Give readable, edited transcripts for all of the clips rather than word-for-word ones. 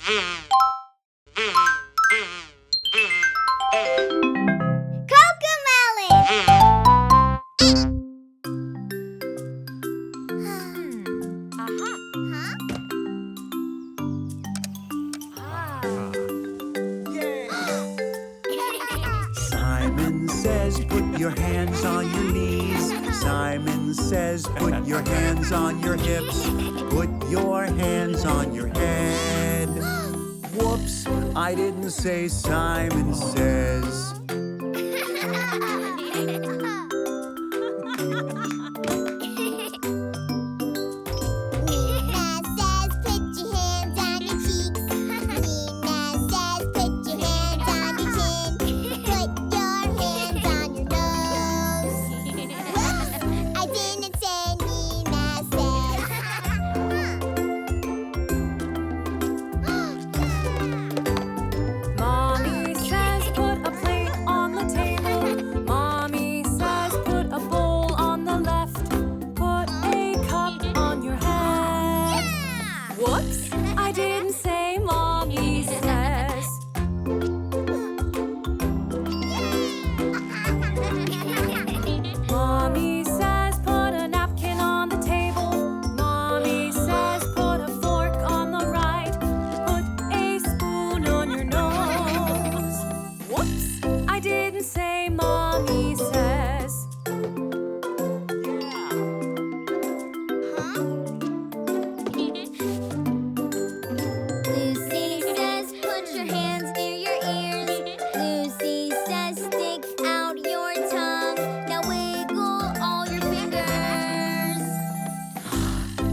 Simon says, put your hands on your knees. Simon says, put your hands on your hips. Put your hands on your head. Whoops, I didn't say Simon says.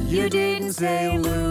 You didn't say Lucy.